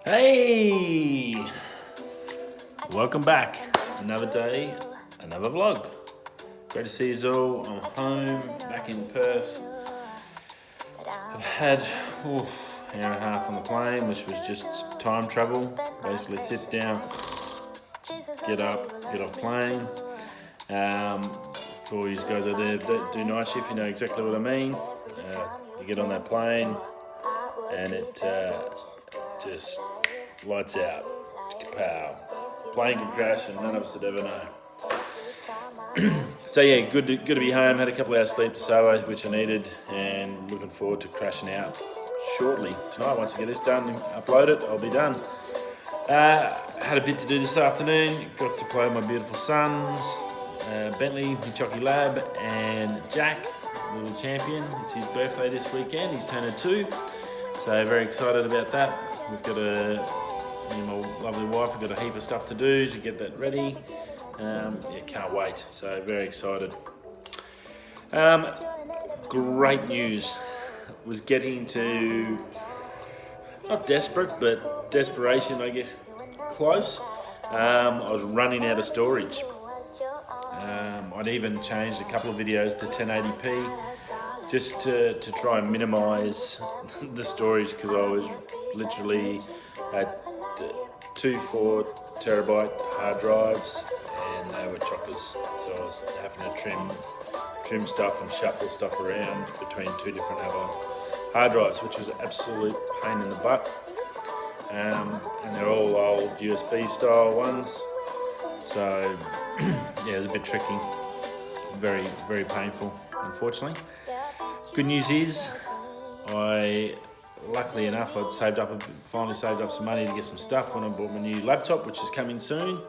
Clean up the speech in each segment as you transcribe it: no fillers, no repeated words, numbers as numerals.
Hey! Welcome back. Another day, another vlog. Great to see you all. I'm home, back in Perth. I've had an hour and a half on the plane, which was just time travel. Basically sit down, get up, get off plane. For all you guys out there that do night shift, you know exactly what I mean. You get on that plane and it just lights out. Kapow. Plane could crash and none of us would ever know. So yeah, good to be home. Had a couple of hours sleep to Sabo, which I needed, and looking forward to crashing out shortly tonight. Once I get this done and upload it, I'll be done. Had a bit to do this afternoon. Got to play with my beautiful sons, Bentley, Michoki Lab, and Jack, little champion. It's his birthday this weekend. He's turning 2, so very excited about that. We've got me and my lovely wife have got a heap of stuff to do to get that ready. Can't wait. So very excited. Great news. Was getting to not desperate, but desperation, I guess, close. I was running out of storage. I'd even changed a couple of videos to 1080p just to try and minimize the storage, because I was literally at 2 4 terabyte hard drives and they were chockers, so I was having to trim stuff and shuffle stuff around between 2 different other hard drives, which was an absolute pain in the butt. And they're all old USB style ones, so yeah, it was a bit tricky, very, very painful, unfortunately. Good news is, luckily enough, I'd finally saved up some money to get some stuff when I bought my new laptop, which is coming soon,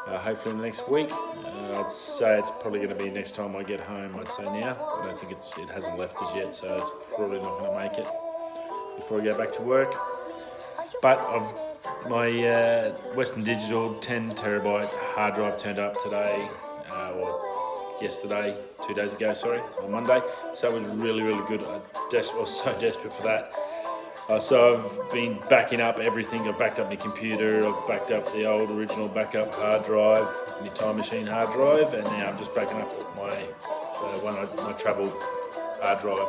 hopefully in the next week. I'd say it's probably going to be next time I get home, I'd say now. I don't think it hasn't left us yet, so it's probably not going to make it before I go back to work. But my Western Digital 10 terabyte hard drive turned up today, or yesterday, 2 days ago, sorry, on Monday. So it was really, really good. I was so desperate for that. So I've been backing up everything. I've backed up my computer, I've backed up the old original backup hard drive, my Time Machine hard drive, and now I'm just backing up my travel hard drive,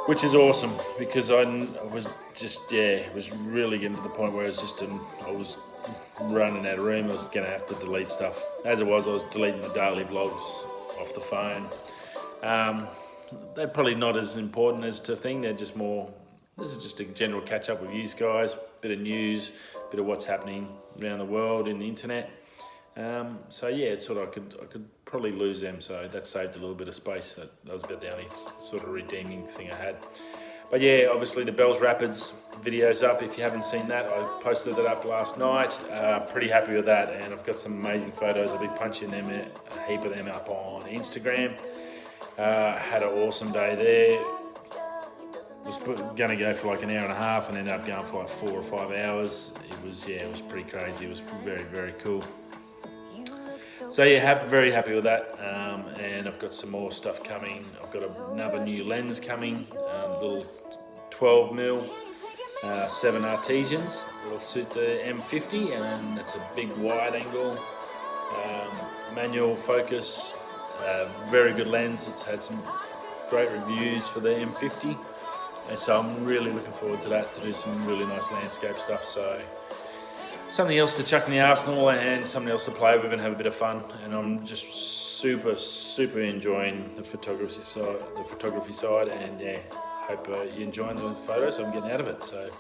which is awesome, because I was just, it was really getting to the point where I was running out of room. I was going to have to delete stuff. As it was, I was deleting the daily vlogs off the phone. They're probably not as important as to thing. They're just more, this is just a general catch up with you guys, bit of news, bit of what's happening around the world in the internet. So yeah, it's sort of, I could probably lose them, so that saved a little bit of space. That was about the only sort of redeeming thing I had. But yeah, obviously the Bells Rapids video's up. If you haven't seen that, I posted it up last night. Pretty happy with that, and I've got some amazing photos. I'll be punching them, a heap of them up on Instagram. Had an awesome day there. Was going to go for like an hour and a half and ended up going for like 4 or 5 hours. It was pretty crazy. It was very, very cool. So yeah, very happy with that, and I've got some more stuff coming. I've got another new lens coming, little 12mm 7 Artesians. It'll suit the M50, and it's a big wide angle, manual focus, very good lens. It's had some great reviews for the M50, and so I'm really looking forward to that, to do some really nice landscape stuff. So something else to chuck in the arsenal and something else to play with and have a bit of fun. And I'm just super, super enjoying the photography side, and yeah, hope you're enjoying the photos I'm getting out of it. So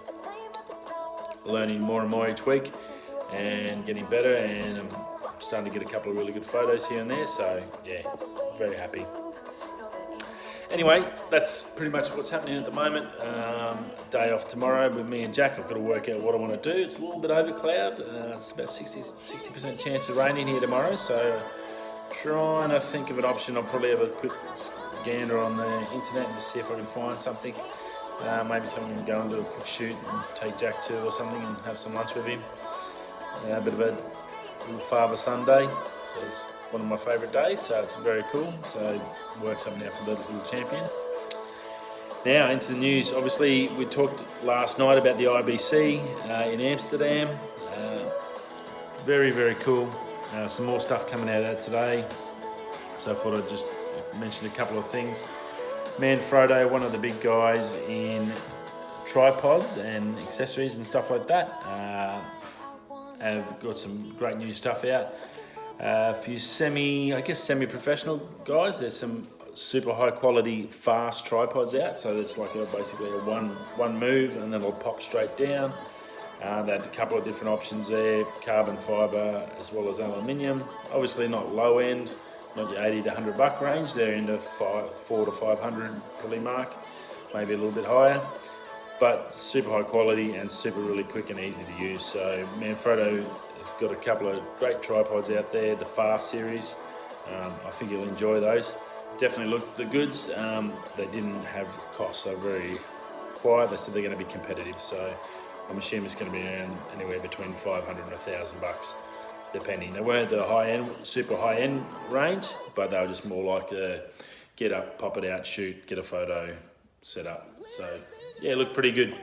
learning more and more each week and getting better, and I'm starting to get a couple of really good photos here and there. So yeah, very happy. Anyway, that's pretty much what's happening at the moment. Day off tomorrow with me and Jack. I've got to work out what I want to do. It's a little bit over cloud. It's about 60% chance of raining here tomorrow. So trying to think of an option. I'll probably have a quick gander on the internet and just see if I can find something. Maybe someone can go and do a quick shoot and take Jack to or something and have some lunch with him. A bit of a little father-son day. So it's one of my favourite days, so it's very cool. So work something out for the little champion. Now into the news. Obviously, we talked last night about the IBC in Amsterdam. Very, very cool. Some more stuff coming out of that today. So I thought I'd just mention a couple of things. Manfrotto, one of the big guys in tripods and accessories and stuff like that, have got some great new stuff out. A few semi-professional guys. There's some super high quality fast tripods out. So it's like basically a one move and then it'll pop straight down. They had a couple of different options there, carbon fibre as well as aluminium. Obviously not low end, not your 80 to $100 range. They're in the 400 to 500 probably mark, maybe a little bit higher. But super high quality and super really quick and easy to use. So Manfrotto has got a couple of great tripods out there, the Fast series. I think you'll enjoy those. Definitely look the goods. They didn't have costs, so very quiet. They said they're going to be competitive. So I'm assuming it's going to be around anywhere between 500 and $1,000, depending. They weren't the high-end, super high-end range, but they were just more like a get up, pop it out, shoot, get a photo, set up. So yeah, look pretty good.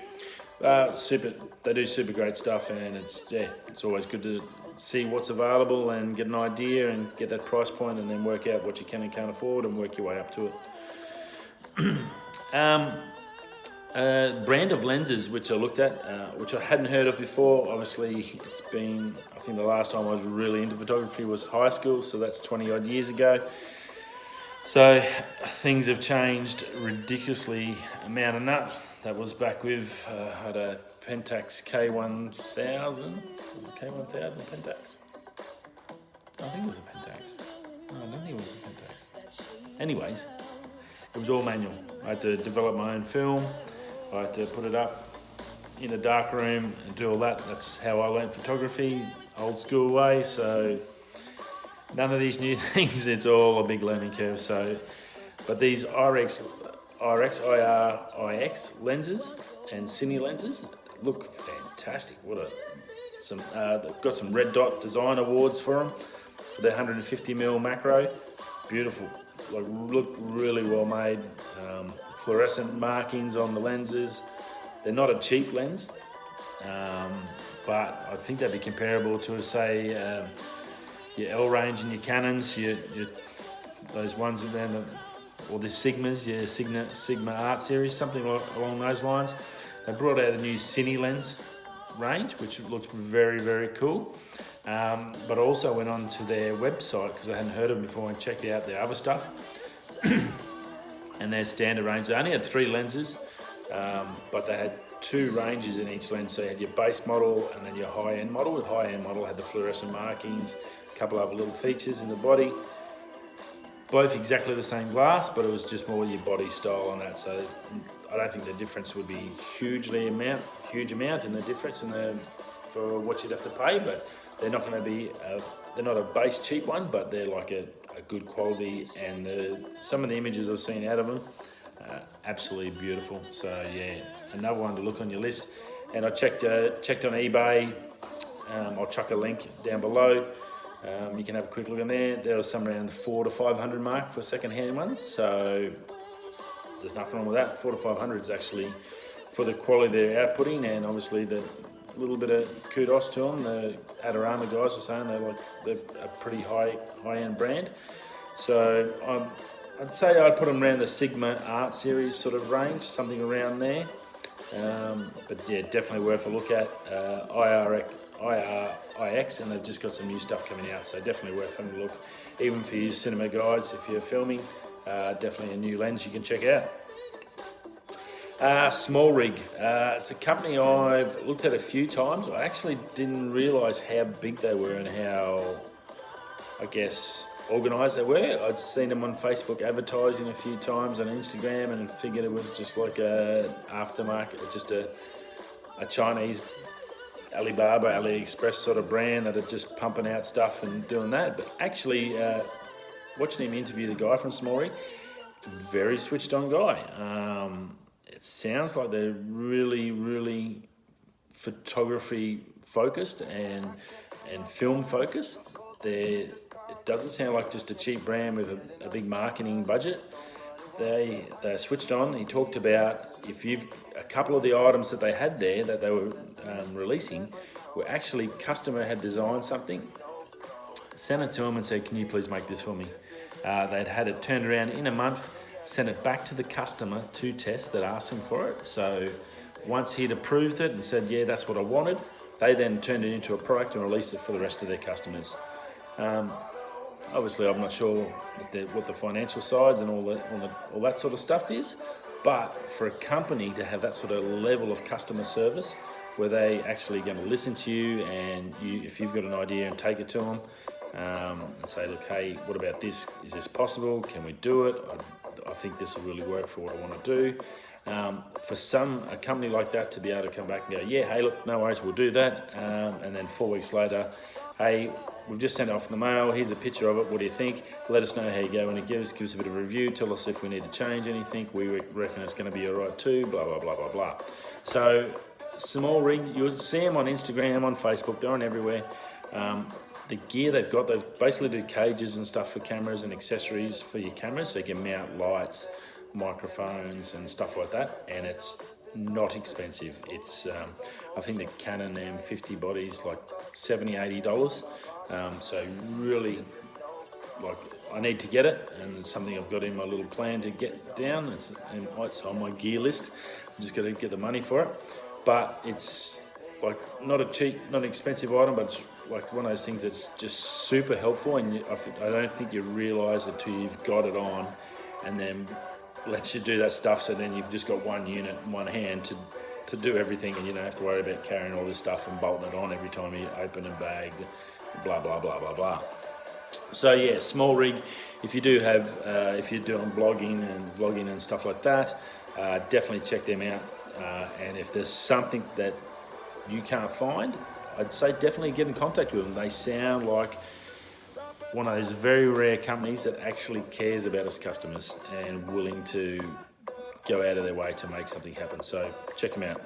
They do super great stuff, and it's always good to see what's available and get an idea and get that price point, and then work out what you can and can't afford and work your way up to it. Brand of lenses which I looked at, which I hadn't heard of before. Obviously, it's been, I think the last time I was really into photography was high school, so that's 20 odd years ago. So things have changed ridiculously amount of nut. That was back with, had a Pentax K1000. Was it K1000 Pentax? I think it was a Pentax. No, I don't think it was a Pentax. Anyways, it was all manual. I had to develop my own film. I had to put it up in a dark room and do all that. That's how I learned photography, old school way. So none of these new things, it's all a big learning curve. So, but these Irix lenses and cine lenses look fantastic. They've got some Red Dot Design Awards for them for their 150mm macro. Beautiful, look really well made. Fluorescent markings on the lenses. They're not a cheap lens, but I think they'd be comparable to, say, your L range and your Canons, those ones around or the Sigmas, your Sigma Art series, something along those lines. They brought out a new Cine lens range, which looked very, very cool. But also went on to their website, because I hadn't heard of them before, and checked out their other stuff. And their standard range, they only had 3 lenses, but they had 2 ranges in each lens. So you had your base model and then your high-end model. The high-end model had the fluorescent markings, a couple of other little features in the body. Both exactly the same glass, but it was just more your body style on that. So I don't think the difference would be huge amount in the difference for what you'd have to pay, but they're not going to be, they're not a base cheap one, but they're like a good quality, and some of the images I've seen out of them, absolutely beautiful. So yeah, another one to look on your list. And I checked on eBay. I'll chuck a link down below. You can have a quick look in there. There was some around the 400 to 500 mark for second-hand ones. So there's nothing wrong with that. 400 to 500 is actually for the quality they're outputting, and obviously the little bit of kudos to them. The Adorama guys were saying they're a pretty high-end brand. So I'd say I'd put them around the Sigma Art series sort of range, something around there. But yeah, definitely worth a look at. IRX, and they've just got some new stuff coming out, so definitely worth having a look. Even for you cinema guys, if you're filming, definitely a new lens you can check out. Small Rig. It's a company I've looked at a few times. I actually didn't realise how big they were and how, I guess, organised they were. I'd seen them on Facebook advertising a few times, on Instagram, and figured it was just like a aftermarket, just a Chinese Alibaba, AliExpress sort of brand that are just pumping out stuff and doing that. But actually, watching him interview the guy from Small Rig, very switched on guy. It sounds like they're really, really photography focused and film focused. It doesn't sound like just a cheap brand with a big marketing budget. they're switched on. He talked about if you've a couple of the items that they had there that they were releasing were actually customer had designed something, sent it to him and said, can you please make this for me? They'd had it turned around in a month, sent it back to the customer to test that asked him for it. So once he'd approved it and said, yeah, that's what I wanted, they then turned it into a product and released it for the rest of their customers. Obviously, I'm not sure what the financial sides and all that sort of stuff is, but for a company to have that sort of level of customer service, where they actually going to listen to you, and if you've got an idea, and take it to them and say, look, hey, what about this? Is this possible? Can we do it? I think this will really work for what I want to do. For a company like that to be able to come back and go, yeah, hey, look, no worries, we'll do that. And then 4 weeks later, hey, we've just sent it off in the mail. Here's a picture of it. What do you think? Let us know how you go when it gives us a bit of a review. Tell us if we need to change anything. We reckon it's going to be all right too, blah, blah, blah, blah, blah. So small rig, you'll see them on Instagram, on Facebook, they're on everywhere. The gear they've got, they basically do cages and stuff for cameras and accessories for your cameras, so you can mount lights, microphones and stuff like that, and it's not expensive. It's I think the Canon M50 body's like $70-$80, so really, like, I need to get it, and it's something I've got in my little plan to get down. It's on my gear list. I'm just going to get the money for it, but it's like not a cheap, not an expensive item, but it's like one of those things that's just super helpful, and I don't think you realise it till you've got it on, and then lets you do that stuff, so then you've just got one unit in one hand to do everything, and you don't have to worry about carrying all this stuff and bolting it on every time you open a bag, blah, blah, blah, blah, blah. So yeah, small rig, if you do have, if you're doing blogging and vlogging and stuff like that, definitely check them out, and if there's something that you can't find, I'd say definitely get in contact with them. They sound like one of those very rare companies that actually cares about its customers and willing to go out of their way to make something happen. So check them out.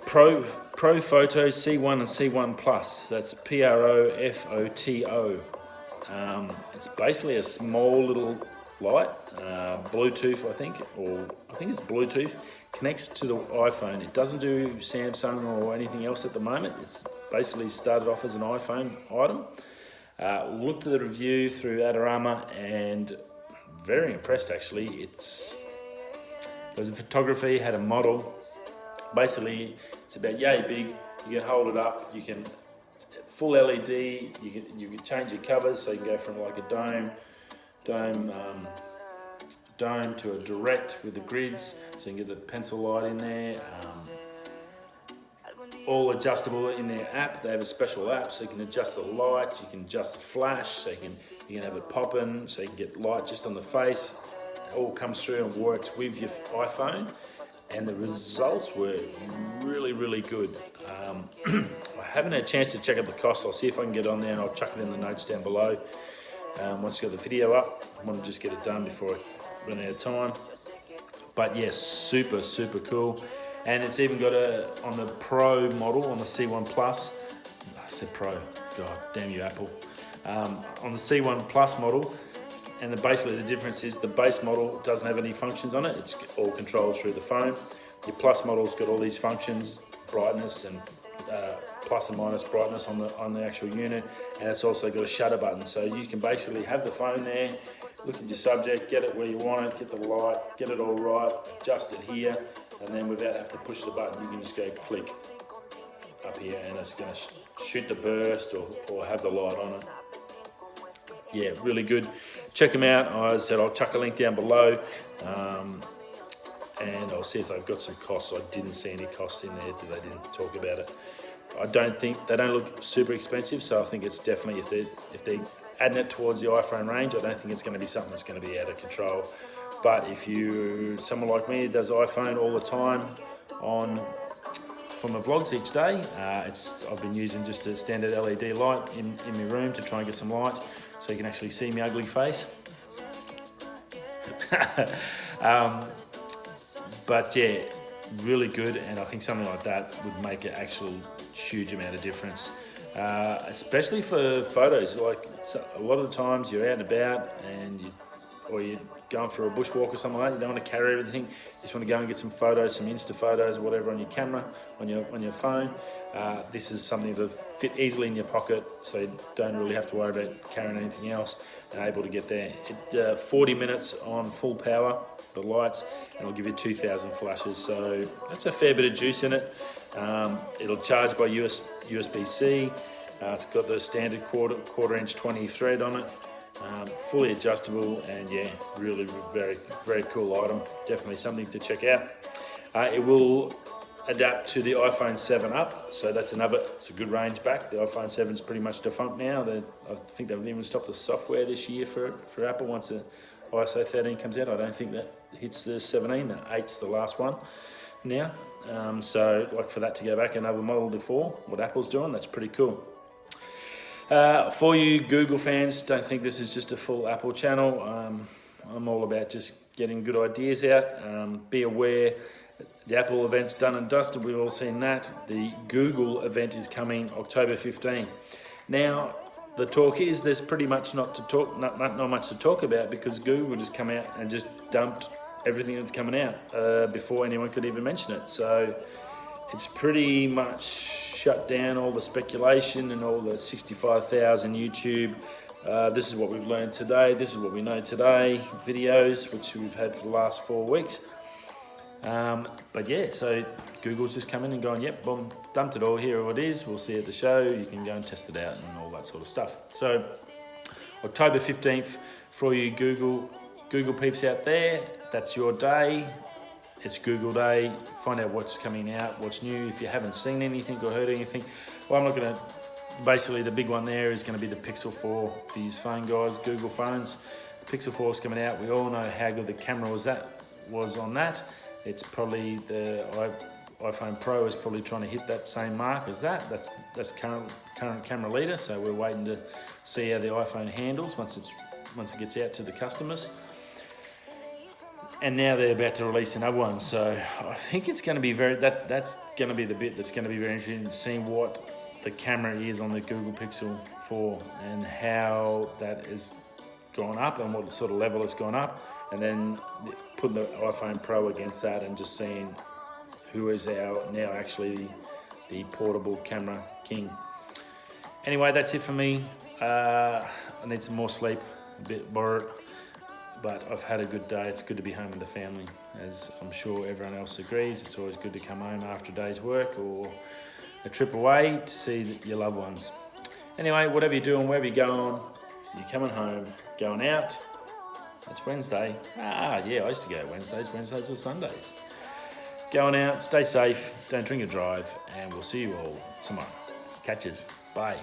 Profoto C1 and C1 Plus. That's Profoto. It's basically a small little light, Bluetooth, I think it's Bluetooth. Connects to the iPhone. It doesn't do Samsung or anything else at the moment. It's basically started off as an iPhone item. Looked at the review through Adorama and very impressed actually. There's a photography, had a model. Basically, it's about yay big. You can hold it up. You can full LED. You can change your covers, so you can go from like a dome to a direct with the grids, so you can get the pencil light in there. All adjustable in their app. They have a special app, so you can adjust the light, you can adjust the flash, so you can have it popping, so you can get light just on the face. It all comes through and works with your iPhone, and the results were really, really good. I haven't had a chance to check out the cost. I'll see if I can get on there, and I'll chuck it in the notes down below. Once you got the video up, I want to just get it done before I run out of time. But yes, super, super cool. And it's even got on the Pro model, on the C1 Plus, I said Pro, God damn you Apple. On the C1 Plus model, and basically the difference is the base model doesn't have any functions on it. It's all controlled through the phone. Your Plus model's got all these functions, brightness and plus and minus brightness on the actual unit, and it's also got a shutter button, so you can basically have the phone there, look at your subject, get it where you want it, get the light, get it all right, adjust it here, and then without having to push the button, you can just go click up here, and it's going to shoot the burst or have the light on it. Yeah, really good. Check them out. As I said, I'll chuck a link down below, and I'll see if they've got some costs. I didn't see any costs in there. They didn't talk about it. I don't think they don't look super expensive, so I think it's definitely if they're adding it towards the iPhone range, I don't think it's going to be something that's going to be out of control. But if you someone like me who does iPhone all the time for my vlogs each day, I've been using just a standard LED light in my room to try and get some light, so you can actually see my ugly face. But yeah, really good, and I think something like that would make an actual huge amount of difference. especially for photos. Like a lot of the times you're out and about or you're going for a bushwalk or something like that. You don't want to carry everything. You just want to go and get some photos, some Insta photos or whatever on your camera, on your phone. This is something that fit easily in your pocket, so you don't really have to worry about carrying anything else, and able to get there. 40 minutes on full power, the lights, and it'll give you 2,000 flashes. So that's a fair bit of juice in it. It'll charge by USB-C. It's got the standard quarter inch 20 thread on it. Fully adjustable, and yeah, really very, very cool item. Definitely something to check out. It will adapt to the iPhone 7 up, so it's a good range back. The iPhone 7 is pretty much defunct now. I think they've even stopped the software this year for Apple once the iOS 13 comes out. I don't think that hits the 17. The 8's the last one now. So like for that to go back another model before what Apple's doing, that's pretty cool. For you Google fans, don't think this is just a full Apple channel. I'm all about just getting good ideas out. Be aware, the Apple event's done and dusted, we've all seen that. The Google event is coming October 15. Now, the talk is there's pretty much not much to talk about, because Google just come out and just dumped everything that's coming out before anyone could even mention it. So it's pretty much shut down all the speculation and all the 65,000 YouTube. This is what we've learned today. This is what we know today. Videos, which we've had for the last 4 weeks. But yeah, so Google's just come in and gone, yep, boom, dumped it all. Here it is. We'll see you at the show. You can go and test it out and all that sort of stuff. So October 15th, for all you Google peeps out there, that's your day. It's Google Day. Find out what's coming out, what's new. If you haven't seen anything or heard anything, well, I'm not going to. Basically, the big one there is going to be the Pixel 4 for your phone guys, Google phones. The Pixel 4 is coming out. We all know how good the camera was on that. It's probably the iPhone Pro is probably trying to hit that same mark as that. That's current camera leader. So we're waiting to see how the iPhone handles once it gets out to the customers. And now they're about to release another one, so I think it's going to be that's going to be the bit that's going to be very interesting, seeing what the camera is on the Google Pixel 4 and how that has gone up and what sort of level it's gone up, and then putting the iPhone Pro against that and just seeing who is now actually the portable camera king. Anyway, that's it for me. I need some more sleep, a bit bored. But I've had a good day. It's good to be home with the family, as I'm sure everyone else agrees. It's always good to come home after a day's work or a trip away to see your loved ones. Anyway, whatever you're doing, wherever you're going, you're coming home, going out. It's Wednesday. Yeah, I used to go Wednesdays or Sundays. Going out, stay safe, don't drink and drive, and we'll see you all tomorrow. Catches. Bye.